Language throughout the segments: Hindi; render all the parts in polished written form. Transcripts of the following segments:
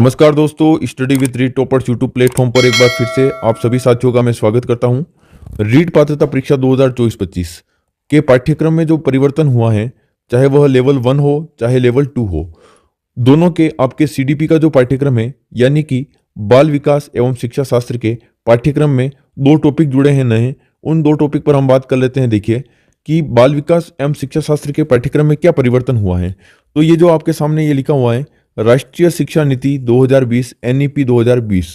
नमस्कार दोस्तों, study with read toppers YouTube platform पर एक बार फिर से आप सभी साथियों का मैं स्वागत करता हूं। रीड पात्रता परीक्षा 2024-25 के पाठ्यक्रम में जो परिवर्तन हुआ है, चाहे वह लेवल 1 हो चाहे लेवल 2 हो, दोनों के आपके सीडीपी का जो पाठ्यक्रम है यानी कि बाल विकास एवं शिक्षा शास्त्र के पाठ्यक्रम में दो टॉपिक जुड़े हैं नए। उन दो टॉपिक पर हम बात कर लेते हैं। देखिए कि बाल विकास एवं शिक्षा शास्त्र के पाठ्यक्रम में क्या परिवर्तन हुआ है। तो ये जो आपके सामने ये लिखा हुआ है, राष्ट्रीय शिक्षा नीति 2020 एनईपी 2020,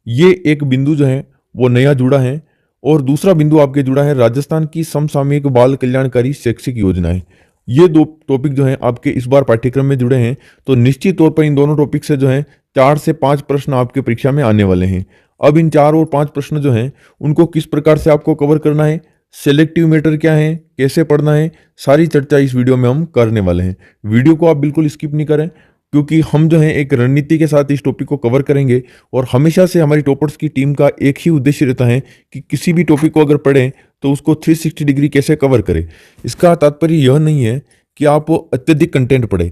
ये एक बिंदु जो है वो नया जुड़ा है और दूसरा बिंदु आपके जुड़ा है राजस्थान की समसामयिक बाल कल्याणकारी शैक्षिक योजनाएं। ये दो टॉपिक जो हैं आपके इस बार पाठ्यक्रम में जुड़े हैं। तो निश्चित तौर पर इन दोनों टॉपिक से जो है 4 से 5 प्रश्न आपके परीक्षा में आने वाले हैं। अब इन 4 और 5 प्रश्न जो हैं उनको किस प्रकार से आपको कवर करना है, सेलेक्टिव मैटर क्या है, कैसे पढ़ना है, सारी चर्चा इस वीडियो में हम करने वाले हैं। वीडियो को आप बिल्कुल स्किप नहीं करें, क्योंकि हम जो है एक रणनीति के साथ इस टॉपिक को कवर करेंगे। और हमेशा से हमारी टॉपर्स की टीम का एक ही उद्देश्य रहता है कि किसी भी टॉपिक को अगर पढ़ें तो उसको 360 डिग्री कैसे कवर करें। इसका तात्पर्य यह नहीं है कि आप अत्यधिक कंटेंट पढ़ें,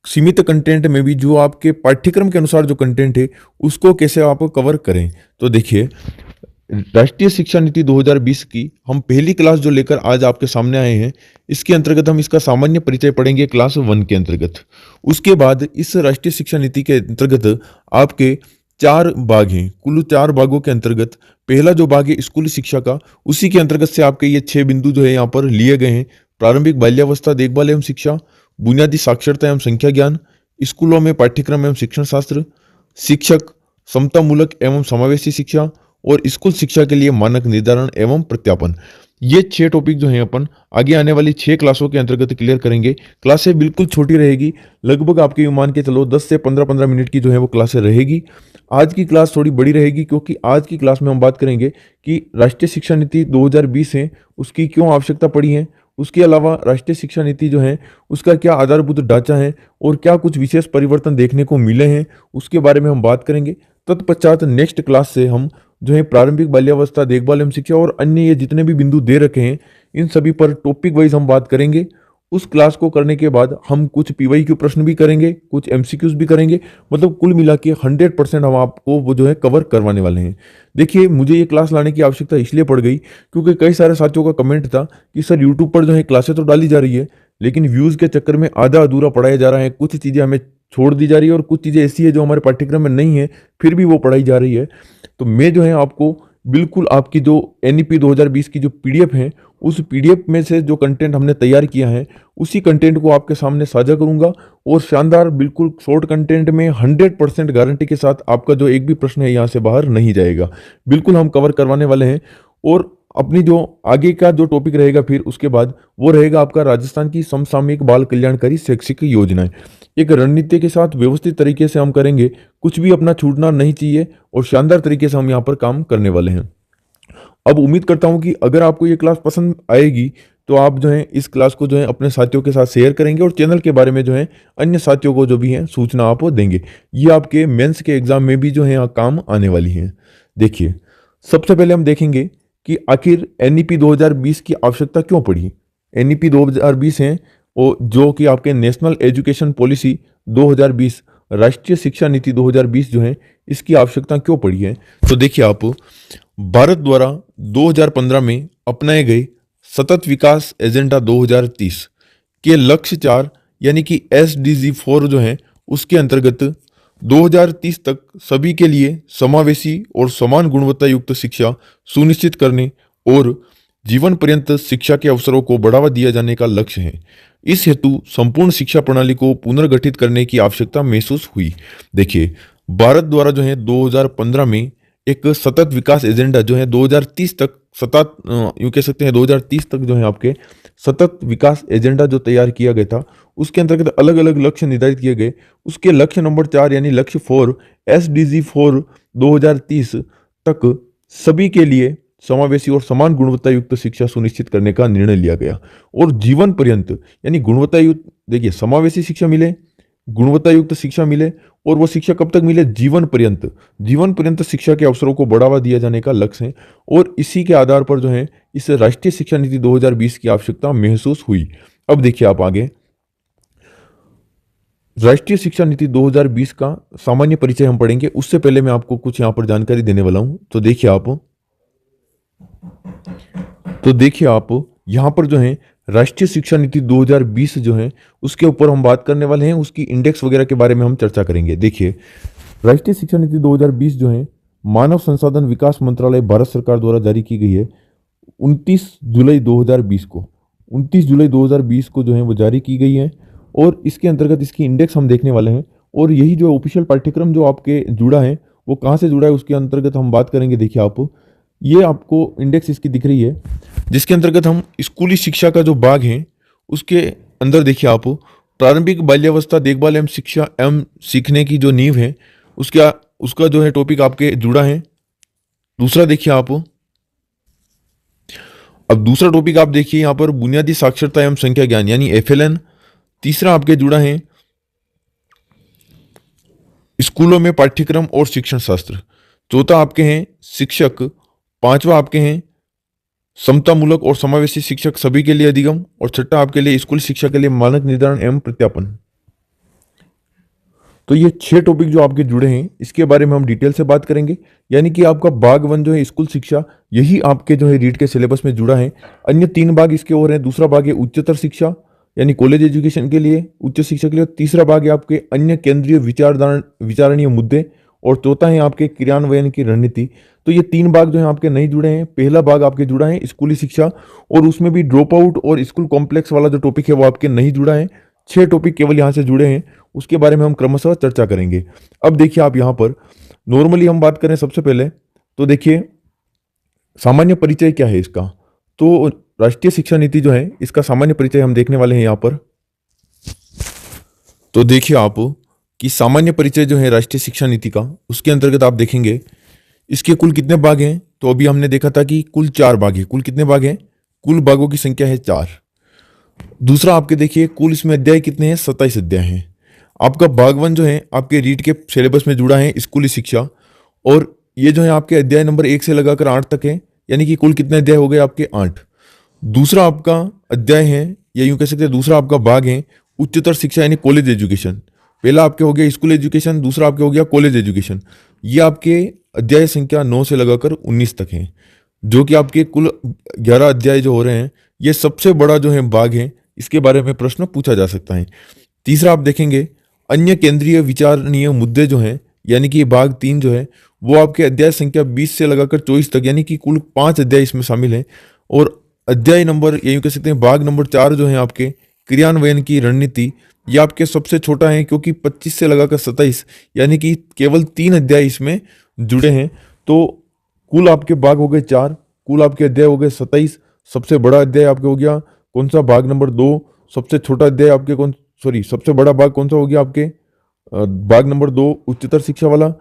सीमित कंटेंट में भी जो आपके पाठ्यक्रम के अनुसार जो कंटेंट है उसको कैसे आप कवर करें। तो देखिए, राष्ट्रीय शिक्षा नीति 2020 की हम पहली क्लास जो लेकर आज आपके सामने आए हैं, इसके अंतर्गत हम इसका सामान्य परिचय पढ़ेंगे क्लास 1 के अंतर्गत। उसके बाद इस राष्ट्रीय शिक्षा नीति के अंतर्गत आपके 4 भाग हैं। कुल 4 भागों के अंतर्गत पहला जो भाग है स्कूली शिक्षा का, उसी के अंतर्गत से आपके ये 6 बिंदु जो है यहाँ पर लिए गए हैं। प्रारंभिक बाल्यावस्था देखभाल एवं शिक्षा, बुनियादी साक्षरता एवं संख्या ज्ञान, स्कूलों में पाठ्यक्रम एवं शिक्षण शास्त्र, शिक्षक, समतामूलक एवं समावेशी शिक्षा और स्कूल शिक्षा के लिए मानक निर्धारण एवं प्रत्यापन। ये 6 टॉपिक जो हैं अपन आगे आने वाली 6 क्लासों के अंतर्गत क्लियर करेंगे। क्लासें बिल्कुल छोटी रहेगी, लगभग आपके मान के चलो 10 से 15 मिनट की जो है वो क्लासें रहेगी। आज की क्लास थोड़ी बड़ी रहेगी, क्योंकि आज की क्लास में हम बात करेंगे कि राष्ट्रीय शिक्षा नीति 2020 है उसकी क्यों आवश्यकता पड़ी है, उसके अलावा राष्ट्रीय शिक्षा नीति जो है उसका क्या आधारभूत ढांचा है और क्या कुछ विशेष परिवर्तन देखने को मिले हैं, उसके बारे में हम बात करेंगे। तत्पश्चात नेक्स्ट क्लास से हम जो है प्रारंभिक बाल्यावस्था देखभाल एवं शिक्षा और अन्य ये जितने भी बिंदु दे रखे हैं इन सभी पर टॉपिक वाइज हम बात करेंगे। उस क्लास को करने के बाद हम कुछ पीवाईक्यू प्रश्न भी करेंगे, कुछ एमसीक्यूज भी करेंगे। मतलब कुल मिला के 100% हम आपको वो जो है कवर करवाने वाले हैं। देखिए, मुझे ये क्लास लाने की आवश्यकता इसलिए पड़ गई क्योंकि कई सारे साथियों का कमेंट था कि सर यूट्यूब पर जो है क्लासें तो डाली जा रही है, लेकिन व्यूज़ के चक्कर में आधा अधूरा पढ़ाया जा रहा है, कुछ चीज़ें हमें छोड़ दी जा रही है और कुछ चीज़ें ऐसी है जो हमारे पाठ्यक्रम में नहीं है फिर भी वो पढ़ाई जा रही है। तो मैं जो है आपको बिल्कुल आपकी जो एनईपी 2020 की जो पीडीएफ है, उस पीडीएफ में से जो कंटेंट हमने तैयार किया है उसी कंटेंट को आपके सामने साझा करूंगा और शानदार बिल्कुल शॉर्ट कंटेंट में 100% गारंटी के साथ आपका जो एक भी प्रश्न है यहाँ से बाहर नहीं जाएगा। बिल्कुल हम कवर करवाने वाले हैं। और अपनी जो आगे का जो टॉपिक रहेगा फिर उसके बाद वो रहेगा आपका राजस्थान की समसामयिक बाल कल्याणकारी शैक्षिक योजनाएं। एक रणनीति के साथ व्यवस्थित तरीके से हम करेंगे, कुछ भी अपना छूटना नहीं चाहिए और शानदार तरीके से हम यहाँ पर काम करने वाले हैं। अब उम्मीद करता हूँ कि अगर आपको ये क्लास पसंद आएगी तो आप जो है इस क्लास को जो है अपने साथियों के साथ शेयर करेंगे और चैनल के बारे में जो है अन्य साथियों को जो भी है सूचना आप देंगे। ये आपके मेंस के एग्जाम में भी जो है काम आने वाली हैं। देखिए, सबसे पहले हम देखेंगे कि आखिर एनईपी 2020 की आवश्यकता क्यों पड़ी। एनईपी 2020 है और जो कि आपके नेशनल एजुकेशन पॉलिसी 2020, राष्ट्रीय शिक्षा नीति 2020 जो है इसकी आवश्यकता क्यों पड़ी है। तो देखिए, आप भारत द्वारा 2015 में अपनाए गए सतत विकास एजेंडा 2030 के लक्ष्य 4 यानी कि SDG 4 जो है उसके अंतर्गत 2030 तक सभी के लिए समावेशी और समान गुणवत्ता युक्त शिक्षा सुनिश्चित करने और जीवन पर्यंत शिक्षा के अवसरों को बढ़ावा दिया जाने का लक्ष्य है। इस हेतु संपूर्ण शिक्षा प्रणाली को पुनर्गठित करने की आवश्यकता महसूस हुई। देखिए, भारत द्वारा जो है 2015 में एक सतत विकास एजेंडा जो है 2030 तक सतत यूँ कह सकते हैं 2030 तक जो है आपके सतत विकास एजेंडा जो तैयार किया गया था उसके अंतर्गत अलग अलग लक्ष्य निर्धारित किए गए। उसके लक्ष्य नंबर 4 यानी लक्ष्य 4 SDG 4 2030 तक सभी के लिए समावेशी और समान गुणवत्ता युक्त शिक्षा सुनिश्चित करने का निर्णय लिया गया। और जीवन पर्यंत यानी गुणवत्ता युक्त, देखिए, समावेशी शिक्षा मिले, गुणवत्ता युक्त शिक्षा मिले और वो शिक्षा कब तक मिले, जीवन पर्यंत। जीवन पर्यंत शिक्षा के अवसरों को बढ़ावा दिया जाने का लक्ष्य है और इसी के आधार पर जो है इस राष्ट्रीय शिक्षा नीति 2020 की आवश्यकता महसूस हुई। अब देखिए आप आगे, राष्ट्रीय शिक्षा नीति 2020 का सामान्य परिचय हम पढ़ेंगे। उससे पहले मैं आपको कुछ यहाँ पर जानकारी देने वाला हूं। तो देखिए आप यहाँ पर जो है राष्ट्रीय शिक्षा नीति 2020 जो है उसके ऊपर हम बात करने वाले हैं। उसकी इंडेक्स वगैरह के बारे में हम चर्चा करेंगे। देखिए राष्ट्रीय शिक्षा नीति 2020 जो है मानव संसाधन विकास मंत्रालय भारत सरकार द्वारा जारी की गई है 29 जुलाई 2020 को। 29 जुलाई 2020 को जो है वो जारी की गई है और इसके अंतर्गत इसकी इंडेक्स हम देखने वाले हैं। और यही जो ऑफिशियल पाठ्यक्रम जो आपके जुड़ा है वो कहाँ से जुड़ा है उसके अंतर्गत हम बात करेंगे। देखिए आप ये आपको इंडेक्स इसकी दिख रही है जिसके अंतर्गत हम स्कूली शिक्षा का जो भाग है उसके अंदर देखिए आप प्रारंभिक बाल्यावस्था देखभाल एवं शिक्षा एवं सीखने की जो नींव है उसका जो है टॉपिक आपके जुड़ा है। दूसरा देखिए आप अब दूसरा टॉपिक आप देखिए यहाँ पर बुनियादी साक्षरता एवं संख्या ज्ञान यानी FLN। तीसरा आपके जुड़ा है स्कूलों में पाठ्यक्रम और शिक्षण शास्त्र। चौथा आपके हैं शिक्षक। पांचवा आपके हैं समतामूलक और समावेशी शिक्षक सभी के लिए अधिगम। और छठा आपके लिए स्कूल शिक्षा के लिए मानक निर्धारण एवं प्रत्यापन। तो ये 6 टॉपिक जो आपके जुड़े हैं इसके बारे में हम डिटेल से बात करेंगे। यानी कि आपका भाग 1 जो है स्कूल शिक्षा यही आपके जो है रीट के सिलेबस में जुड़ा है। अन्य 3 भाग इसके और हैं। दूसरा भाग है उच्चतर शिक्षा यानी कॉलेज एजुकेशन के लिए उच्च शिक्षा के लिए। तीसरा भाग है आपके अन्य केंद्रीय विचारणीय मुद्दे। और चौथा है आपके क्रियान्वयन की रणनीति। तो ये 3 भाग जो है आपके नहीं जुड़े हैं। पहला भाग आपके जुड़ा है स्कूली शिक्षा और उसमें भी ड्रॉप आउट और स्कूल कॉम्प्लेक्स वाला जो टॉपिक है वो आपके नहीं जुड़ा है। 6 टॉपिक केवल यहाँ से जुड़े हैं। उसके बारे में हम क्रमशः चर्चा करेंगे। अब देखिए आप यहाँ पर नॉर्मली हम बात करें सबसे पहले तो देखिए सामान्य परिचय क्या है इसका। तो राष्ट्रीय शिक्षा नीति जो है इसका सामान्य परिचय हम देखने वाले हैं यहाँ पर। तो देखिए आप कि सामान्य परिचय जो है राष्ट्रीय शिक्षा नीति का उसके अंतर्गत आप देखेंगे इसके कुल कितने भाग हैं। तो अभी हमने देखा था कि कुल 4 भाग हैं। कुल कितने भाग हैं? कुल भागों की संख्या है 4। दूसरा आपके देखिए कुल इसमें अध्याय कितने हैं? 27 अध्याय हैं। आपका भाग 1 जो है आपके रीट के सिलेबस में जुड़ा है स्कूली शिक्षा और ये जो है आपके अध्याय नंबर 1 से लगाकर 8 तक है। यानी कि कुल कितने अध्याय हो गए आपके? 8। दूसरा आपका अध्याय है या यूं कह सकते हैं दूसरा आपका भाग है उच्चतर शिक्षा यानी कॉलेज एजुकेशन। पहला आपके हो गया स्कूल एजुकेशन, दूसरा आपके हो गया कॉलेज एजुकेशन। ये आपके अध्याय संख्या 9 से लगाकर 19 तक है जो कि आपके कुल 11 अध्याय जो हो रहे हैं। ये सबसे बड़ा जो है भाग है। इसके बारे में प्रश्न पूछा जा सकता है। तीसरा आप देखेंगे अन्य केंद्रीय विचारणीय मुद्दे जो हैं यानी कि भाग 3 जो है वो आपके अध्याय संख्या 20 से लगाकर 24 तक यानी कि कुल 5 अध्याय इसमें शामिल हैं। और अध्याय नंबर ये यूं कह सकते हैं भाग नंबर 4 जो है आपके क्रियान्वयन की रणनीति ये आपके सबसे छोटा है क्योंकि 25 से लगाकर 27 यानी कि केवल 3 अध्याय इसमें जुड़े हैं। तो कुल आपके भाग हो गए 4, कुल आपके अध्याय हो गए 27। सबसे बड़ा अध्याय आपके हो गया कौन सा? भाग नंबर 2। सबसे छोटा अध्याय आपके सबसे बड़ा भाग कौन सा हो गया आपके? भाग नंबर 2 उच्चतर शिक्षा वाला।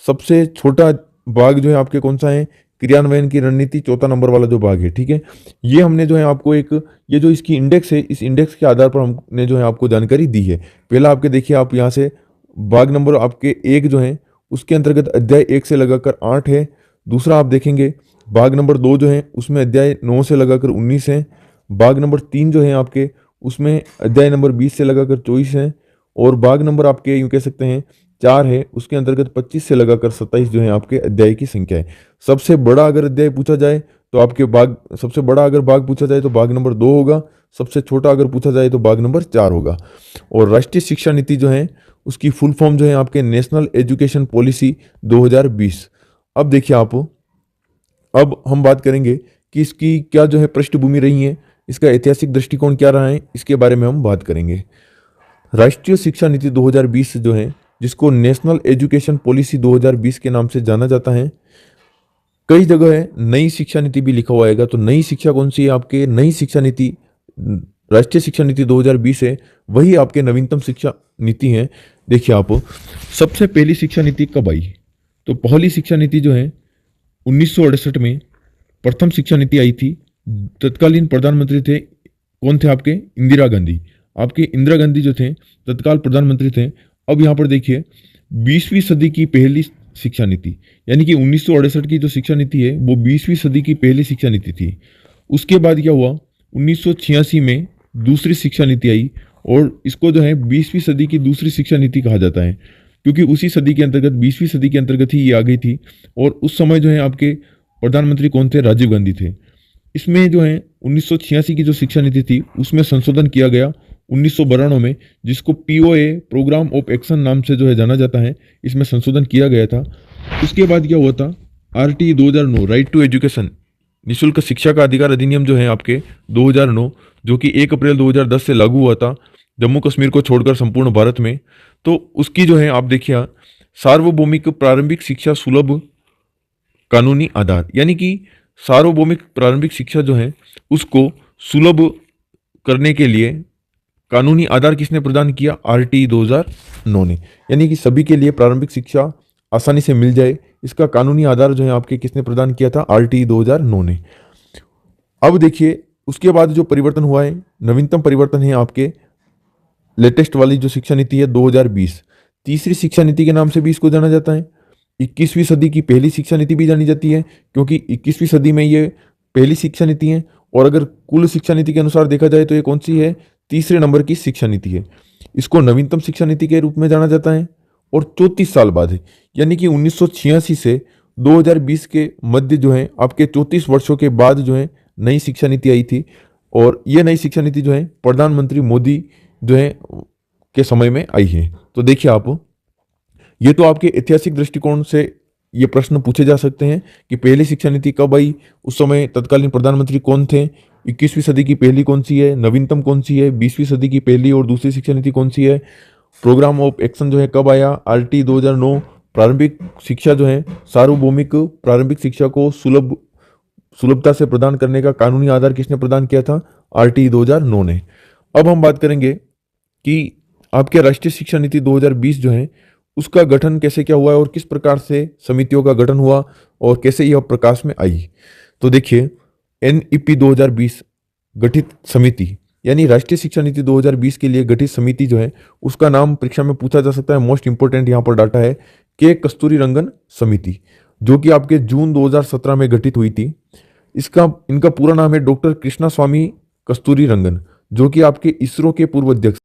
सबसे छोटा भाग जो है आपके कौन सा है? क्रियान्वयन की रणनीति, चौथा नंबर वाला जो भाग है। ठीक है, ये हमने जो है आपको ये जो इसकी इंडेक्स है इस इंडेक्स के आधार पर हमने जो है आपको जानकारी दी है। पहला आपके देखिए आप यहाँ से भाग नंबर आपके 1 जो है उसके अंतर्गत अध्याय 1 से लगाकर 8 है। दूसरा आप देखेंगे भाग नंबर 2 जो है उसमें अध्याय 9 से लगाकर 19 है। भाग नंबर 3 जो है आपके उसमें अध्याय नंबर 20 से लगाकर 24 है। और भाग नंबर आपके यूं कह सकते हैं 4 है उसके अंतर्गत 25 से लगाकर 27 जो है आपके अध्याय की संख्या है। सबसे बड़ा अगर अध्याय पूछा जाए तो आपके सबसे बड़ा अगर भाग पूछा जाए तो भाग नंबर 2 होगा। सबसे छोटा अगर पूछा जाए तो भाग नंबर 4 होगा। और राष्ट्रीय शिक्षा नीति जो है उसकी फुल फॉर्म जो है आपके नेशनल एजुकेशन पॉलिसी 2020। अब देखिए आप अब हम बात करेंगे कि इसकी क्या जो है पृष्ठभूमि रही है, इसका ऐतिहासिक दृष्टिकोण क्या रहा है, इसके बारे में हम बात करेंगे। राष्ट्रीय शिक्षा नीति 2020 जो है जिसको नेशनल एजुकेशन पॉलिसी 2020 के नाम से जाना जाता है, कई जगह है नई शिक्षा नीति भी लिखा हुआ आएगा। तो नई शिक्षा कौन सी है आपके? नई शिक्षा नीति राष्ट्रीय शिक्षा नीति 2020 है, वही आपके नवीनतम शिक्षा नीति है। देखिए आप सबसे पहली शिक्षा नीति कब आई? तो पहली शिक्षा नीति जो है 1968 में प्रथम शिक्षा नीति आई थी। तत्कालीन प्रधानमंत्री थे कौन थे आपके? इंदिरा गांधी। आपके इंदिरा गांधी जो थे तत्काल प्रधानमंत्री थे। अब यहाँ पर देखिए 20वीं सदी की पहली शिक्षा नीति यानी कि 1968 की जो शिक्षा नीति है वो 20वीं सदी की पहली शिक्षा नीति थी। उसके बाद क्या हुआ? 1986 में दूसरी शिक्षा नीति आई और इसको जो है 20वीं सदी की दूसरी शिक्षा नीति कहा जाता है, क्योंकि उसी सदी के अंतर्गत 20वीं सदी के अंतर्गत ही ये आ गई थी। और उस समय जो है आपके प्रधानमंत्री कौन थे? राजीव गांधी थे। इसमें जो है 1986 की जो शिक्षा नीति थी उसमें संशोधन किया गया 1992 में, जिसको पीओए प्रोग्राम ऑफ एक्शन नाम से जो है जाना जाता है। इसमें संशोधन किया गया था। उसके बाद क्या हुआ था? आरटी 2009 राइट टू एजुकेशन, निःशुल्क शिक्षा का अधिकार अधिनियम जो है आपके 2009, जो कि 1 अप्रैल 2010 से लागू हुआ था जम्मू कश्मीर को छोड़कर संपूर्ण भारत में। तो उसकी जो है आप देखिए सार्वभौमिक प्रारंभिक शिक्षा सुलभ कानूनी आधार, यानी कि सार्वभौमिक प्रारंभिक शिक्षा जो है उसको सुलभ करने के लिए कानूनी आधार किसने प्रदान किया? आरटी 2009 ने। यानी कि सभी के लिए प्रारंभिक शिक्षा आसानी से मिल जाए, इसका कानूनी आधार जो है आपके किसने प्रदान किया था? आरटी 2009 ने। अब देखिए उसके बाद जो परिवर्तन हुआ है, नवीनतम परिवर्तन है आपके लेटेस्ट वाली जो शिक्षा नीति है 2020, तीसरी शिक्षा नीति के नाम से भी इसको जाना जाता है। 21वीं सदी की पहली शिक्षा नीति भी जानी जाती है, क्योंकि 21वीं सदी में ये पहली शिक्षा नीति है। और अगर कुल शिक्षा नीति के अनुसार देखा जाए तो ये कौन सी है? तीसरे नंबर की शिक्षा नीति है। इसको नवीनतम शिक्षा नीति के रूप में जाना जाता है और 34 साल बाद है, यानी कि 1986 से 2020 के मध्य जो है आपके 34 वर्षों के बाद जो है नई शिक्षा नीति आई थी। और ये नई शिक्षा नीति जो है प्रधानमंत्री मोदी जो है के समय में आई है। तो देखिए आप, ये तो आपके ऐतिहासिक दृष्टिकोण से ये प्रश्न पूछे जा सकते हैं कि पहली शिक्षा नीति कब आई, उस समय तत्कालीन प्रधानमंत्री कौन थे, 21वीं सदी की पहली कौन सी है, नवीनतम कौन सी है, 20वीं सदी की पहली और दूसरी शिक्षा नीति कौन सी है, प्रोग्राम ऑफ एक्शन जो है कब आया, आरटी 2009, प्रारंभिक शिक्षा जो है सार्वभौमिक प्रारंभिक शिक्षा को सुलभता से प्रदान करने का कानूनी आधार किसने प्रदान किया था? आरटी 2009 ने। अब हम बात करेंगे कि आपके राष्ट्रीय शिक्षा नीति 2020 जो है उसका गठन कैसे क्या हुआ है और किस प्रकार से समितियों का गठन हुआ और कैसे यह प्रकाश में आई। तो देखिए एनईपी 2020 गठित समिति, यानी राष्ट्रीय शिक्षा नीति 2020 के लिए गठित समिति जो है उसका नाम परीक्षा में पूछा जा सकता है। मोस्ट इंपोर्टेंट यहाँ पर डाटा है के कस्तूरीरंगन समिति, जो कि आपके जून 2017 में गठित हुई थी। इनका पूरा नाम है डॉक्टर कृष्णा स्वामी कस्तूरीरंगन, जो कि आपके इसरो के पूर्व अध्यक्ष,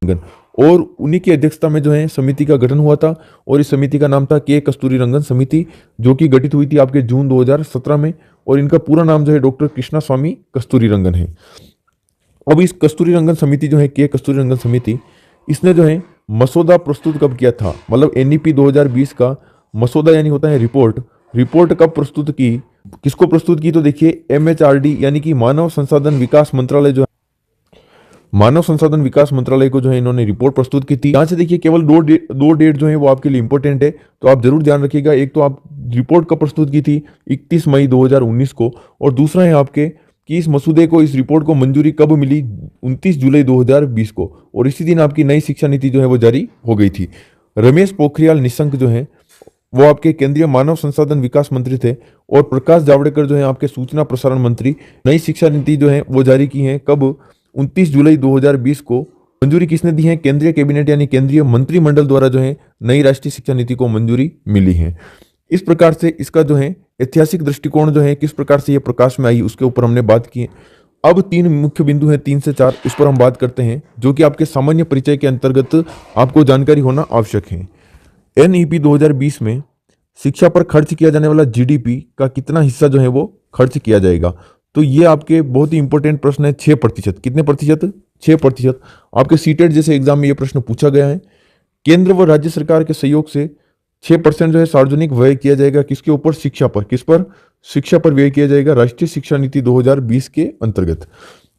और उन्हीं की अध्यक्षता में जो है समिति का गठन हुआ था। और इस समिति का नाम था के कस्तूरीरंगन समिति, जो कि गठित हुई थी आपके जून 2017 में। और इनका पूरा नाम जो है डॉक्टर कृष्णा स्वामी कस्तूरीरंगन है। अब इस कस्तूरीरंगन समिति जो है के कस्तूरीरंगन समिति, इसने जो है मसौदा प्रस्तुत कब किया था? मतलब एनईपी 2020 का मसौदा यानी होता है रिपोर्ट कब प्रस्तुत की, किसको प्रस्तुत की? तो देखिए एमएचआरडी यानी कि मानव संसाधन विकास मंत्रालय जो मानव संसाधन विकास मंत्रालय को जो है इन्होंने रिपोर्ट प्रस्तुत की थी। यहाँ से देखिए केवल दो डेट जो है वो आपके लिए इंपॉर्टेंट है, तो आप जरूर ध्यान रखिएगा। एक तो आप रिपोर्ट कब प्रस्तुत की थी? 31 मई 2019 को। और दूसरा है आपके कि इस मसूदे को, इस रिपोर्ट को मंजूरी कब मिली? 29 जुलाई 2020 को। और इसी दिन आपकी नई शिक्षा नीति जो है वो जारी हो गई थी। रमेश पोखरियाल निशंक जो है वो आपके केंद्रीय मानव संसाधन विकास मंत्री थे, और प्रकाश जावड़ेकर जो है आपके सूचना प्रसारण मंत्री। नई शिक्षा नीति जो है वो जारी की है कब? 29 जुलाई 2020 को। मंजूरी किसने दी है? केंद्रीय कैबिनेट यानी केंद्रीय मंत्रिमंडल द्वारा जो है नई राष्ट्रीय शिक्षा नीति को मंजूरी मिली है। इस प्रकार से इसका जो है ऐतिहासिक दृष्टिकोण जो है किस प्रकार से ये प्रकाश में आई उसके ऊपर हमने बात की है। अब 3 मुख्य बिंदु हैं, 3 से 4, उस पर हम बात करते हैं, जो कि आपके सामान्य परिचय के अंतर्गत आपको जानकारी होना आवश्यक है। एनईपी 2020 में शिक्षा पर खर्च किया जाने वाला जीडीपी का कितना हिस्सा जो है वो खर्च किया जाएगा? तो ये आपके बहुत ही इंपॉर्टेंट प्रश्न है। 6%। कितने प्रतिशत? 6%। आपके सीटेट जैसे एग्जाम में ये प्रश्न पूछा गया है। केंद्र व राज्य सरकार के सहयोग से 6% जो है सार्वजनिक व्यय किया जाएगा। किसके ऊपर? शिक्षा पर। किस पर? शिक्षा पर व्यय किया जाएगा राष्ट्रीय शिक्षा नीति 2020 के अंतर्गत।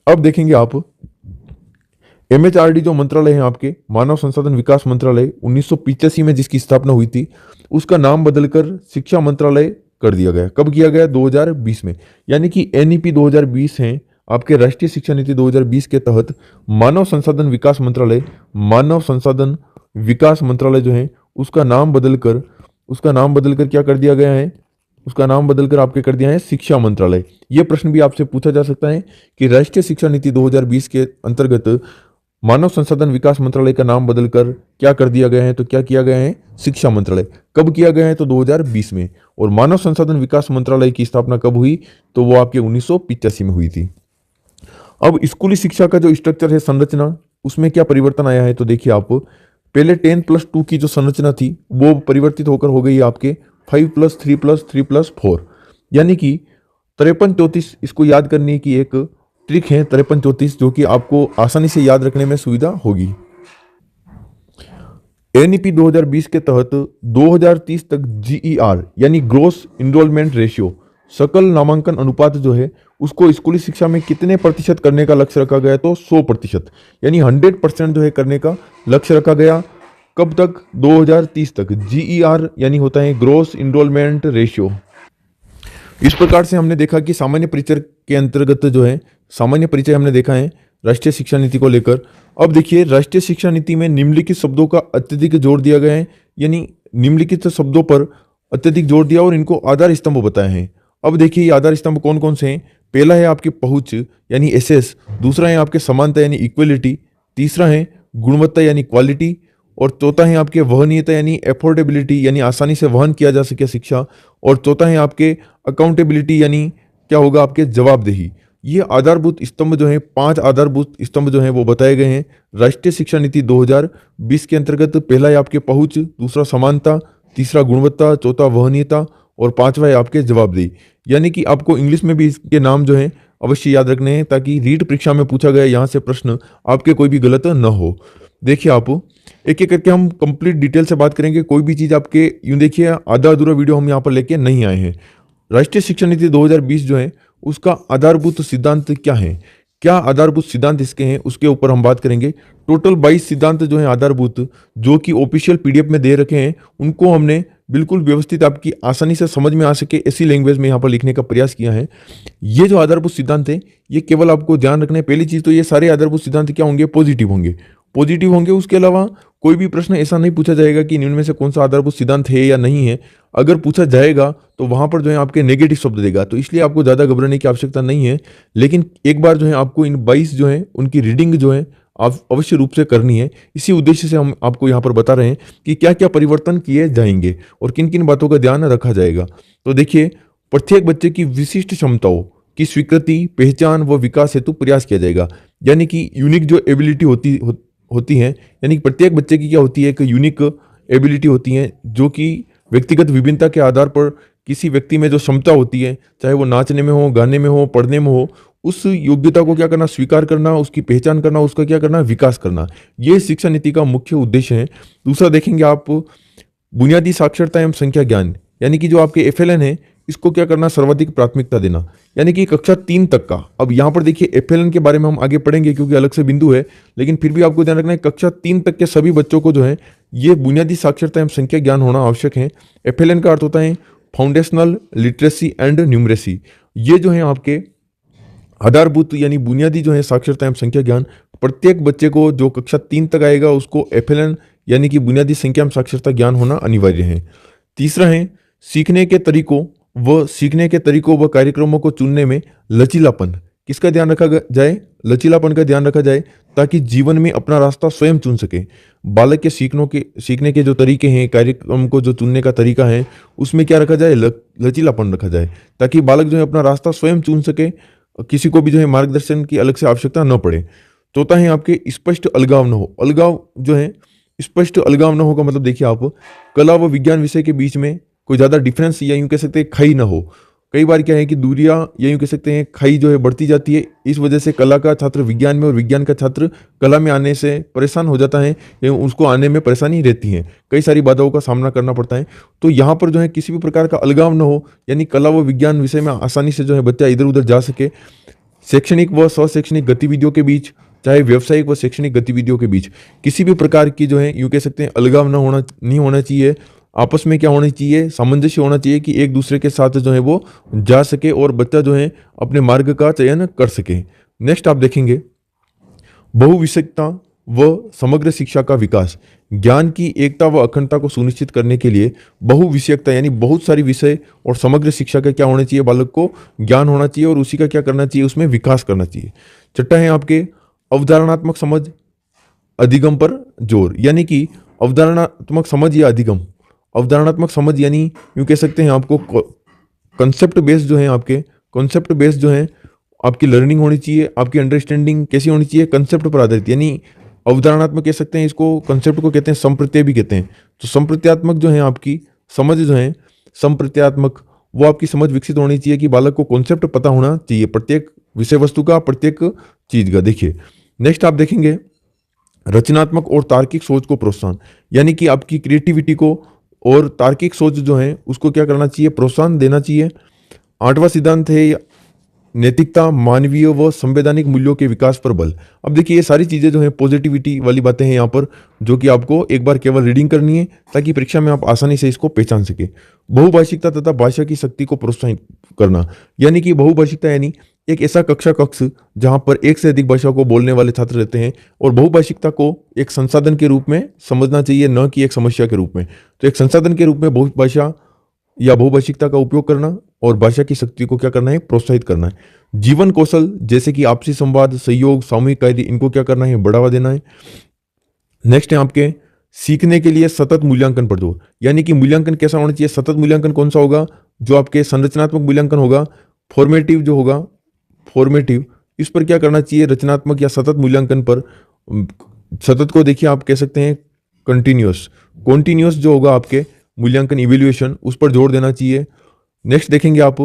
अब देखेंगे आप एमएचआरडी जो मंत्रालय है आपके मानव संसाधन विकास मंत्रालय, 1985 में जिसकी स्थापना हुई थी, उसका नाम बदलकर शिक्षा मंत्रालय कर दिया गया। कब किया गया? 2020 में। यानी कि एनईपी 2020 है आपके राष्ट्रीय शिक्षा नीति 2020 के तहत मानव संसाधन विकास मंत्रालय जो है उसका नाम बदलकर क्या कर दिया गया है? उसका नाम बदलकर आपके कर दिया है शिक्षा मंत्रालय। यह प्रश्न भी आपसे पूछा जा सकता है कि राष्ट्रीय शिक्षा नीति 2020 के अंतर्गत मानव संसाधन विकास मंत्रालय का नाम बदलकर क्या कर दिया गया है? तो क्या किया गया है? शिक्षा मंत्रालय। कब किया गया है? तो 2020 में। और मानव संसाधन विकास मंत्रालय की स्थापना कब हुई? तो वो आपके 1985 में हुई थी। अब स्कूली शिक्षा का जो स्ट्रक्चर है, संरचना, उसमें क्या परिवर्तन आया है, तो देखिए आप पहले 10+2 की जो संरचना थी वो परिवर्तित होकर हो गई है आपके 5+3+3+4, यानी कि 53-34। इसको याद करने की एक ट्रिक है 53-34, जो कि आपको आसानी से याद रखने में सुविधा होगी। एनईपी 2020 के तहत 2030 तक जीईआर यानी ग्रोस इनरोलमेंट रेशियो, सकल नामांकन अनुपात जो है उसको स्कूली शिक्षा में कितने प्रतिशत करने का लक्ष्य रखा गया, तो 100%, यानी 100% जो है करने का लक्ष्य रखा गया। कब तक? 2030 तक। जीईआर यानी होता है ग्रोस इनरोलमेंट रेशियो। इस प्रकार से हमने देखा कि सामान्य परिचय के अंतर्गत जो है, सामान्य परिचय हमने देखा है राष्ट्रीय शिक्षा नीति को लेकर। अब देखिए राष्ट्रीय शिक्षा नीति में निम्नलिखित शब्दों का अत्यधिक जोर दिया गया है, यानी निम्नलिखित शब्दों पर अत्यधिक जोर दिया और इनको आधार स्तंभ बताए हैं। अब देखिए ये आधार स्तंभ कौन कौन से हैं। पहला है आपकी पहुंच यानी एसेस, दूसरा है आपके समानता यानी इक्वलिटी, तीसरा है गुणवत्ता यानी क्वालिटी, और चौथा है आपके वहनीयता यानी एफोर्डेबिलिटी यानी आसानी से वहन किया जा सके शिक्षा, और चौथा है आपके अकाउंटेबिलिटी यानी क्या होगा आपके जवाबदेही। ये आधारभूत स्तंभ जो है, 5 आधारभूत स्तंभ जो हैं वो बताए गए हैं राष्ट्रीय शिक्षा नीति 2020 के अंतर्गत। पहला है आपके पहुंच, दूसरा समानता, तीसरा गुणवत्ता, चौथा वहनीयता और पांचवा है आपके जवाबदेही। यानी कि आपको इंग्लिश में भी इसके नाम जो है अवश्य याद रखने हैं, ताकि रीट परीक्षा में पूछा गया यहाँ से प्रश्न आपके कोई भी गलत न हो। देखिए आप एक एक करके हम कंप्लीट डिटेल से बात करेंगे। कोई भी चीज़ आपके यूं देखिए आधा अधूरा वीडियो हम यहाँ पर लेके नहीं आए हैं। राष्ट्रीय शिक्षा नीति 2020 जो है उसका आधारभूत सिद्धांत क्या है, क्या आधारभूत सिद्धांत इसके हैं, उसके ऊपर हम बात करेंगे। टोटल 22 सिद्धांत जो है आधारभूत, जो कि ऑफिशियल पीडीएफ में दे रखे हैं, उनको हमने बिल्कुल व्यवस्थित आपकी आसानी से समझ में आ सके ऐसी लैंग्वेज में यहाँ पर लिखने का प्रयास किया है। ये जो आधारभूत सिद्धांत है ये केवल आपको ध्यान रखना है। पहली चीज़ तो ये सारे आधारभूत सिद्धांत क्या होंगे, पॉजिटिव होंगे, पॉजिटिव होंगे। उसके अलावा कोई भी प्रश्न ऐसा नहीं पूछा जाएगा कि इनमें से कौन सा आधारभूत सिद्धांत है या नहीं है। अगर पूछा जाएगा तो वहां पर जो है आपके नेगेटिव शब्द देगा, तो इसलिए आपको ज़्यादा घबराने की आवश्यकता नहीं है। लेकिन एक बार जो है आपको इन 22 जो है उनकी रीडिंग जो है आप अवश्य रूप से करनी है। इसी उद्देश्य से हम आपको यहाँ पर बता रहे हैं कि क्या क्या परिवर्तन किए जाएंगे और किन किन बातों का ध्यान रखा जाएगा। तो देखिए, प्रत्येक बच्चे की विशिष्ट क्षमताओं की स्वीकृति, पहचान व विकास हेतु प्रयास किया जाएगा। यानी कि यूनिक जो एबिलिटी होती हैं, यानी कि प्रत्येक बच्चे की क्या होती है, एक यूनिक एबिलिटी होती हैं, जो कि व्यक्तिगत विभिन्नता के आधार पर किसी व्यक्ति में जो क्षमता होती है, चाहे वो नाचने में हो, गाने में हो, पढ़ने में हो, उस योग्यता को क्या करना, स्वीकार करना, उसकी पहचान करना, उसका क्या करना, विकास करना। ये शिक्षा नीति का मुख्य उद्देश्य है। दूसरा देखेंगे आप बुनियादी साक्षरता एवं संख्या ज्ञान, यानी कि जो आपके एफएलएन है, इसको क्या करना, सर्वाधिक प्राथमिकता देना, यानी कि कक्षा 3 तक का। अब यहाँ पर देखिए एफएलएन के बारे में हम आगे पढ़ेंगे क्योंकि अलग से बिंदु है, लेकिन फिर भी आपको ध्यान रखना है कक्षा 3 तक के सभी बच्चों को जो है ये बुनियादी साक्षरता एवं संख्या ज्ञान होना आवश्यक है। एफएलएन का अर्थ होता है फाउंडेशनल लिटरेसी एंड न्यूमरेसी। ये जो है आपके आधारभूत यानी बुनियादी जो है साक्षरता एवं संख्या ज्ञान, प्रत्येक बच्चे को जो कक्षा 3 तक आएगा उसको एफएलएन यानी कि बुनियादी संख्या एवं साक्षरता ज्ञान होना अनिवार्य है। तीसरा है सीखने के तरीकों व कार्यक्रमों को चुनने में लचीलापन। किसका ध्यान रखा जाए, लचीलापन का ध्यान रखा जाए, ताकि जीवन में अपना रास्ता स्वयं चुन सके। बालक के सीखने के जो तरीके हैं, कार्यक्रम को जो चुनने का तरीका है, उसमें क्या रखा जाए, लचीलापन रखा जाए, ताकि बालक जो है अपना रास्ता स्वयं चुन सके, किसी को भी जो है मार्गदर्शन की अलग से आवश्यकता न पड़े। चौथा है आपके स्पष्ट अलगाव न हो। अलगाव जो है, स्पष्ट अलगाव न होगा मतलब देखिए आप कला व विज्ञान विषय के बीच में कोई ज़्यादा डिफरेंस या यूँ कह सकते हैं खाई ना हो। कई बार क्या है कि दूरियां या यूँ कह सकते हैं खाई जो है बढ़ती जाती है। इस वजह से कला का छात्र विज्ञान में और विज्ञान का छात्र कला में आने से परेशान हो जाता है, या उसको आने में परेशानी रहती है, कई सारी बाधाओं का सामना करना पड़ता है। तो यहाँ पर जो है किसी भी प्रकार का अलगाव न हो, यानी कला व विज्ञान विषय में आसानी से जो है बच्चा इधर उधर जा सके। शैक्षणिक व स्वशैक्षणिक गतिविधियों के बीच, चाहे व्यावसायिक व शैक्षणिक गतिविधियों के बीच किसी भी प्रकार की जो है यूँ कह सकते हैं अलगाव नहीं होना चाहिए। आपस में क्या होना चाहिए, सामंजस्य होना चाहिए कि एक दूसरे के साथ जो है वो जा सके और बच्चा जो है अपने मार्ग का चयन कर सके। नेक्स्ट आप देखेंगे बहुविषयकता व समग्र शिक्षा का विकास। ज्ञान की एकता व अखंडता को सुनिश्चित करने के लिए बहुविषयकता यानी बहुत सारी विषय और समग्र शिक्षा का क्या होना चाहिए, बालक को ज्ञान होना चाहिए और उसी का क्या करना चाहिए, उसमें विकास करना चाहिए। छठा है आपके अवधारणात्मक समझ अधिगम पर जोर, यानी कि अवधारणात्मक समझ या अधिगम। अवधारणात्मक समझ यानी यूँ कह सकते हैं आपको कंसेप्ट बेस्ड जो है, आपके कंसेप्ट बेस्ड जो है आपकी लर्निंग होनी चाहिए। आपकी अंडरस्टैंडिंग कैसी होनी चाहिए, कंसेप्ट पर आधारित, यानी अवधारणात्मक कह सकते हैं इसको, कंसेप्ट को कहते हैं संप्रत्यय भी कहते हैं। तो संप्रत्यात्मक जो है आपकी समझ जो है संप्रत्यात्मक, वो आपकी समझ विकसित होनी चाहिए कि बालक को कॉन्सेप्ट पता होना चाहिए प्रत्येक विषय वस्तु का, प्रत्येक चीज का। देखिए नेक्स्ट आप देखेंगे रचनात्मक और तार्किक सोच को प्रोत्साहन, यानी कि आपकी क्रिएटिविटी को और तार्किक सोच जो है उसको क्या करना चाहिए, प्रोत्साहन देना चाहिए। आठवां सिद्धांत है नैतिकता, मानवीय व संवैधानिक मूल्यों के विकास पर बल। अब देखिए ये सारी चीजें जो है पॉजिटिविटी वाली बातें हैं यहाँ पर, जो कि आपको एक बार केवल रीडिंग करनी है ताकि परीक्षा में आप आसानी से इसको पहचान सके। बहुभाषिकता तथा भाषा की शक्ति को प्रोत्साहित करना, यानी कि बहुभाषिकता यानी एक ऐसा कक्ष जहां पर एक से अधिक भाषा को बोलने वाले छात्र रहते हैं, और बहुभाषिकता को एक संसाधन के रूप में समझना चाहिए, न कि एक समस्या के रूप में। तो एक संसाधन के रूप में बहुभाषा या बहुभाषिकता का उपयोग करना और भाषा की शक्ति को क्या करना है, प्रोत्साहित करना है। जीवन कौशल जैसे कि आपसी संवाद, सहयोग, सामूहिक कार्य, इनको क्या करना है, बढ़ावा देना है। नेक्स्ट है आपके सीखने के लिए सतत मूल्यांकन पर जोर, यानी कि मूल्यांकन कैसा होना चाहिए, सतत मूल्यांकन कौन सा होगा, जो आपके संरचनात्मक मूल्यांकन होगा, फॉर्मेटिव जो होगा, फॉर्मेटिव, इस पर क्या करना चाहिए, रचनात्मक या सतत मूल्यांकन पर। सतत को देखिए आप कह सकते हैं कंटिन्यूअस, कॉन्टिन्यूअस जो होगा आपके मूल्यांकन इवेल्युएशन, उस पर जोर देना चाहिए। नेक्स्ट देखेंगे आप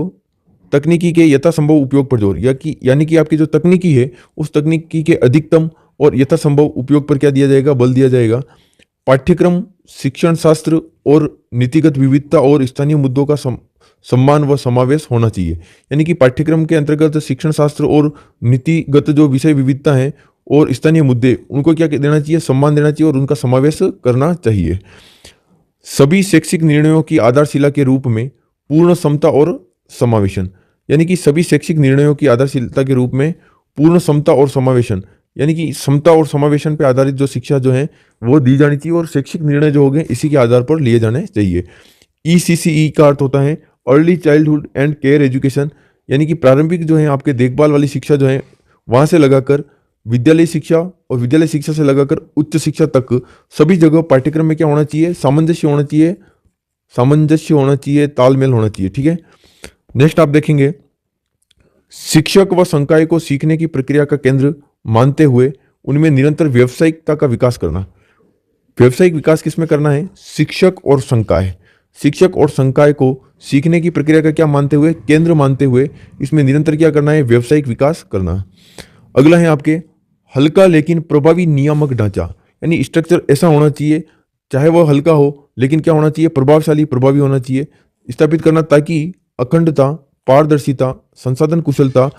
तकनीकी के यथासंभव उपयोग पर जोर, यानी कि आपकी जो तकनीकी है उस तकनीकी के अधिकतम और यथासंभव उपयोग पर क्या दिया जाएगा, बल दिया जाएगा। पाठ्यक्रम शिक्षण शास्त्र और नीतिगत विविधता और स्थानीय मुद्दों का सम्मान व समावेश होना चाहिए, यानी कि पाठ्यक्रम के अंतर्गत शिक्षण शास्त्र और नीतिगत जो विषय विविधता है और स्थानीय मुद्दे, उनको क्या देना चाहिए, सम्मान देना चाहिए और उनका समावेश करना चाहिए। सभी शैक्षिक निर्णयों की आधारशिला के रूप में पूर्ण समता और समावेशन, यानी कि सभी शैक्षिक निर्णयों की आधारशिला के रूप में पूर्ण समता और समावेशन, यानी कि समता और समावेशन पर आधारित जो शिक्षा जो है वो दी जानी चाहिए, और शैक्षिक निर्णय जो हो गए इसी के आधार पर लिए जाने चाहिए। ECCE का अर्थ होता है early childhood and care education, यानी कि प्रारंभिक जो है आपके देखभाल वाली शिक्षा जो है वहाँ से लगाकर विद्यालय शिक्षा, और विद्यालय शिक्षा से लगाकर उच्च शिक्षा तक सभी जगह पाठ्यक्रम में क्या होना चाहिए, सामंजस्य होना चाहिए, सामंजस्य होना चाहिए, तालमेल होना चाहिए। ठीक है, नेक्स्ट आप देखेंगे शिक्षक व संकाय को सीखने की प्रक्रिया का केंद्र मानते हुए उनमें निरंतर व्यावसायिकता का विकास करना। व्यावसायिक विकास किसमें करना है, शिक्षक और संकाय, शिक्षक और संकाय को सीखने की प्रक्रिया का क्या मानते हुए, केंद्र मानते हुए इसमें निरंतर क्या करना है, व्यावसायिक विकास करना। अगला है आपके हल्का लेकिन प्रभावी नियामक ढांचा, यानी स्ट्रक्चर ऐसा होना चाहिए, चाहे वह हल्का हो लेकिन क्या होना चाहिए, प्रभावशाली, प्रभावी होना चाहिए, स्थापित करना, ताकि अखंडता, पारदर्शिता, संसाधन कुशलता,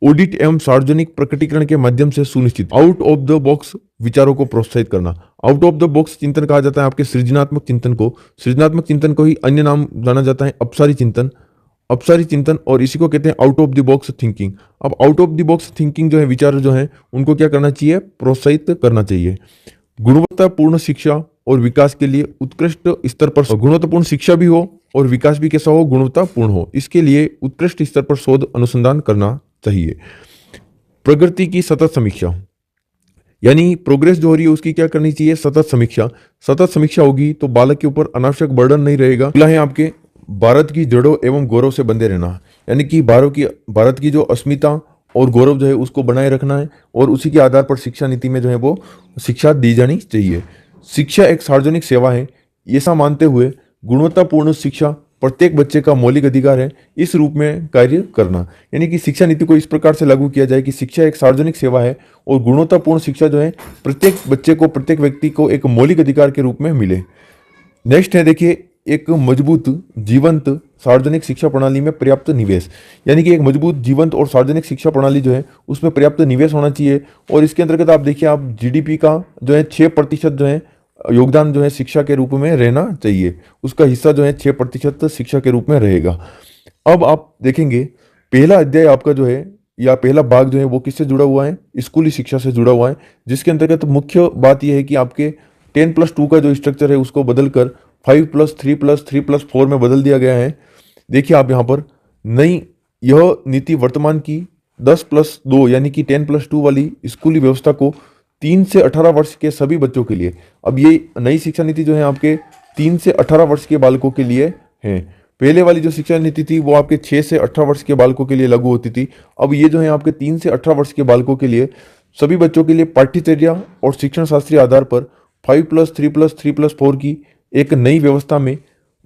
ऑडिट एवं सार्वजनिक प्रकटीकरण के माध्यम से सुनिश्चित। आउट ऑफ द बॉक्स विचारों को प्रोत्साहित करना। आउट ऑफ द बॉक्स चिंतन कहा जाता है आपके सृजनात्मक चिंतन को, सृजनात्मक चिंतन को ही अन्य नाम जाना जाता है अपसारी चिंतन, अपसारी चिंतन, और इसी को कहते हैं out of the box thinking. अब out of the box thinking जो है, विचार जो है उनको क्या करना चाहिए, प्रोत्साहित करना चाहिए। गुणवत्तापूर्ण शिक्षा और विकास के लिए उत्कृष्ट स्तर पर, गुणवत्तापूर्ण शिक्षा भी हो और विकास भी कैसा हो, गुणवत्तापूर्ण हो, इसके लिए उत्कृष्ट स्तर पर शोध अनुसंधान करना चाहिए। प्रगति की सतत समीक्षा, यानी प्रोग्रेस जो हो रही है उसकी क्या करनी चाहिए, सतत समीक्षा। सतत समीक्षा होगी तो बालक के ऊपर अनावश्यक बर्डन नहीं रहेगा। अगला है आपके भारत की जड़ों एवं गौरव से बंधे रहना, यानी कि भारत की जो अस्मिता और गौरव जो है उसको बनाए रखना है, और उसी के आधार पर शिक्षा नीति में जो है वो शिक्षा दी जानी चाहिए। शिक्षा एक सार्वजनिक सेवा है, ऐसा मानते हुए गुणवत्तापूर्ण शिक्षा प्रत्येक बच्चे का मौलिक अधिकार है, इस रूप में कार्य करना, यानी कि शिक्षा नीति को इस प्रकार से लागू किया जाए कि शिक्षा एक सार्वजनिक सेवा है और गुणवत्तापूर्ण शिक्षा जो है प्रत्येक बच्चे को, प्रत्येक व्यक्ति को एक मौलिक अधिकार के रूप में मिले। नेक्स्ट है देखिए एक मजबूत जीवंत सार्वजनिक शिक्षा प्रणाली में पर्याप्त निवेश, यानी कि एक मजबूत जीवंत और सार्वजनिक शिक्षा प्रणाली जो है उसमें पर्याप्त निवेश होना चाहिए, और इसके अंतर्गत आप देखिए आप GDP का जो है 6% जो है योगदान जो है शिक्षा के रूप में रहना चाहिए, उसका हिस्सा जो है 6% शिक्षा के रूप में रहेगा। अब आप देखेंगे पहला अध्याय आपका जो है या पहला भाग जो है वो किससे जुड़ा हुआ है, स्कूली शिक्षा से जुड़ा हुआ है, जिसके अंतर्गत मुख्य बात यह है कि आपके 10+2 का जो स्ट्रक्चर है उसको बदलकर 5+3+3+4 में बदल दिया गया है। देखिए आप यहाँ पर नई यह नीति वर्तमान की 10+2 यानी कि 10+2 वाली स्कूली व्यवस्था को 3 से 18 वर्ष के सभी बच्चों के लिए, अब ये नई शिक्षा नीति जो है आपके 3 से 18 वर्ष के बालकों के लिए है। पहले वाली जो शिक्षा नीति थी वो आपके 6 से 18 वर्ष के बालकों के लिए लागू होती थी, अब ये जो है आपके 3 से 18 वर्ष के बालकों के लिए सभी बच्चों के लिए पाठ्यचर्या और शिक्षण शास्त्रीय आधार पर 5+3+3+4 की एक नई व्यवस्था में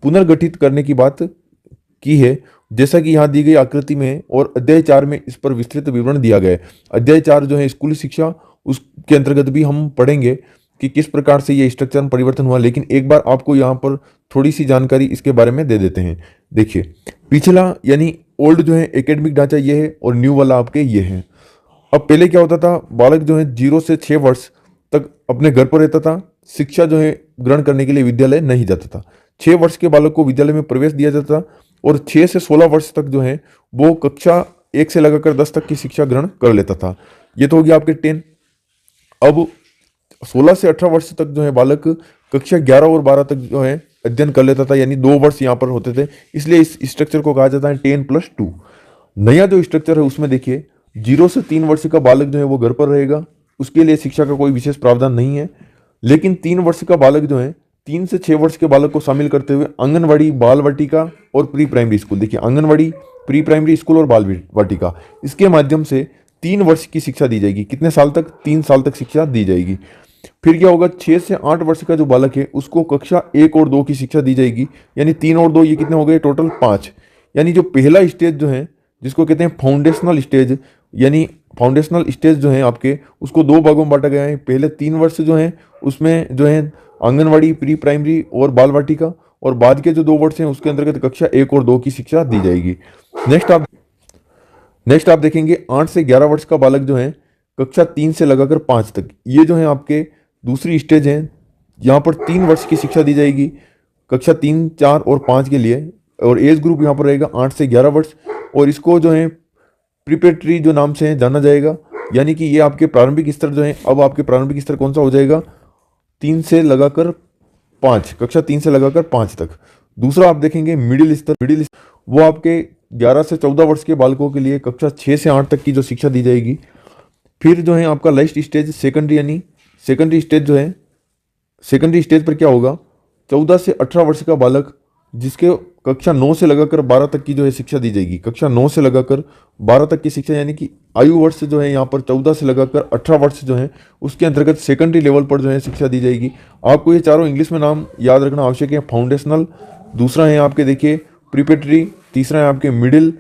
पुनर्गठित करने की बात की है, जैसा कि यहाँ दी गई आकृति में है, और अध्याय 4 में इस पर विस्तृत विवरण दिया गया है। अध्याय 4 जो है स्कूली शिक्षा, उसके अंतर्गत भी हम पढ़ेंगे कि किस प्रकार से ये स्ट्रक्चर में परिवर्तन हुआ, लेकिन एक बार आपको यहाँ पर थोड़ी सी जानकारी इसके बारे में दे देते हैं। देखिए, पिछला यानी ओल्ड जो है एकेडमिक ढांचा ये है और न्यू वाला आपके ये है। अब पहले क्या होता था, बालक जो है 0 से 6 वर्ष तक अपने घर पर रहता था, शिक्षा जो है ग्रहण करने के लिए विद्यालय नहीं जाता था। 6 वर्ष के बालक को विद्यालय में प्रवेश दिया जाता था और 6 से 16 वर्ष तक जो है वो कक्षा 1 से लगाकर 10 तक की शिक्षा ग्रहण कर लेता था। ये तो हो गया आपके 10। अब 16 से 18 वर्ष तक जो है बालक कक्षा 11 और 12 तक जो है अध्ययन कर लेता था, यानी 2 वर्ष यहाँ पर होते थे, इसलिए इस स्ट्रक्चर को कहा जाता है 10+2। नया जो स्ट्रक्चर है उसमें देखिए 0 से 3 वर्ष का बालक जो है वो घर पर रहेगा, उसके लिए शिक्षा का कोई विशेष प्रावधान नहीं है। लेकिन 3 वर्ष का बालक जो है 3 से 6 वर्ष के बालक को शामिल करते हुए आंगनवाड़ी, बाल वाटिका और प्री प्राइमरी स्कूल, देखिए आंगनवाड़ी, प्री प्राइमरी स्कूल और बाल वाटिका, इसके माध्यम से 3 वर्ष की शिक्षा दी जाएगी। कितने साल तक? 3 साल तक शिक्षा दी जाएगी। फिर क्या होगा, 6 से 8 वर्ष का जो बालक है उसको कक्षा 1 और 2 की शिक्षा दी जाएगी, यानी 3 और 2 ये कितने हो गए, टोटल 5। यानी जो पहला स्टेज जो है जिसको कहते हैं फाउंडेशनल स्टेज, यानी फाउंडेशनल स्टेज जो है आपके, उसको 2 भागों में बांटा गया है। पहले 3 वर्ष जो है उसमें जो है आंगनवाड़ी, प्री प्राइमरी और बाल वाटिका, और बाद के जो 2 वर्ष हैं उसके अंतर्गत कक्षा 1 और 2 की शिक्षा दी जाएगी। नेक्स्ट आप देखेंगे 8 से 11 वर्ष का बालक जो है कक्षा 3 से लगाकर 5 तक, ये जो है आपके दूसरी स्टेज है। यहाँ पर 3 वर्ष की शिक्षा दी जाएगी कक्षा 3, 4 और 5 के लिए, और एज ग्रुप यहाँ पर रहेगा 8 से 11 वर्ष, और इसको जो है प्रिपरेटरी जो नाम से जाना जाएगा, यानी कि ये आपके प्रारंभिक स्तर जो है। अब आपके प्रारंभिक स्तर कौन सा हो जाएगा, 3 से लगाकर 5, कक्षा 3 से लगाकर 5 तक। दूसरा आप देखेंगे मिडिल स्तर, वो आपके 11 से 14 वर्ष के बालकों के लिए कक्षा 6 से 8 तक की जो शिक्षा दी जाएगी। फिर जो है आपका लास्ट स्टेज सेकेंडरी, यानी सेकेंडरी स्टेज जो है, सेकेंडरी स्टेज पर क्या होगा, 14 से 18 वर्ष का बालक जिसके कक्षा 9 से लगाकर 12 तक की जो है शिक्षा दी जाएगी। कक्षा 9 से लगाकर 12 तक की शिक्षा, यानी कि आयु वर्ष जो है यहाँ पर 14 से लगाकर 18 वर्ष जो है उसके अंतर्गत सेकेंडरी लेवल पर जो है शिक्षा दी जाएगी। आपको ये चारों इंग्लिश में नाम याद रखना आवश्यक है। फाउंडेशनल, दूसरा है आपके देखिए प्रिपरेटरी, तीसरा है आपके मिडिल,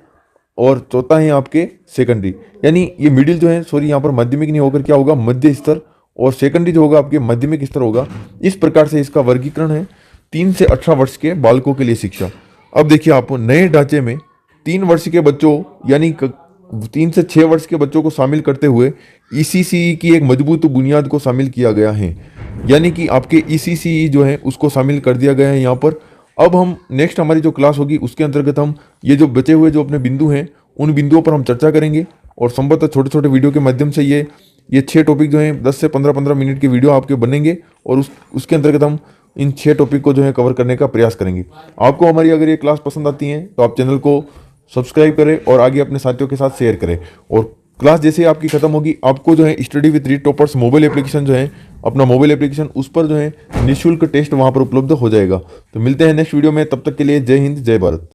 और चौथा है आपके सेकेंडरी। यानी ये मिडिल जो है, सॉरी यहाँ पर माध्यमिक नहीं होकर क्या होगा, मध्य स्तर, और सेकेंडरी जो होगा आपके माध्यमिक स्तर होगा। इस प्रकार से इसका वर्गीकरण है 3 से 18 वर्ष के बालकों के लिए शिक्षा। अब देखिए आप नए ढांचे में 3 वर्ष के बच्चों यानी 3 से 6 वर्ष के बच्चों को शामिल करते हुए ईसीसीई की एक मजबूत बुनियाद को शामिल किया गया है, यानी कि आपके ईसीसीई जो है उसको शामिल कर दिया गया है यहाँ पर। अब हम नेक्स्ट हमारी जो क्लास होगी उसके अंतर्गत हम ये जो बचे हुए जो अपने बिंदु हैं उन बिंदुओं पर हम चर्चा करेंगे, और संभवतः छोटे छोटे वीडियो के माध्यम से ये 6 टॉपिक जो हैं 10 से 15 मिनट के वीडियो आपके बनेंगे, और उसके अंतर्गत हम इन 6 टॉपिक को जो है कवर करने का प्रयास करेंगे। आपको हमारी अगर ये क्लास पसंद आती है तो आप चैनल को सब्सक्राइब करें और आगे अपने साथियों के साथ शेयर करें। और क्लास जैसे आपकी खत्म होगी आपको जो है study with read toppers mobile application जो है, अपना मोबाइल एप्लीकेशन, उस पर जो है निःशुल्क टेस्ट वहाँ पर उपलब्ध हो जाएगा। तो मिलते हैं नेक्स्ट वीडियो में, तब तक के लिए जय हिंद, जय भारत।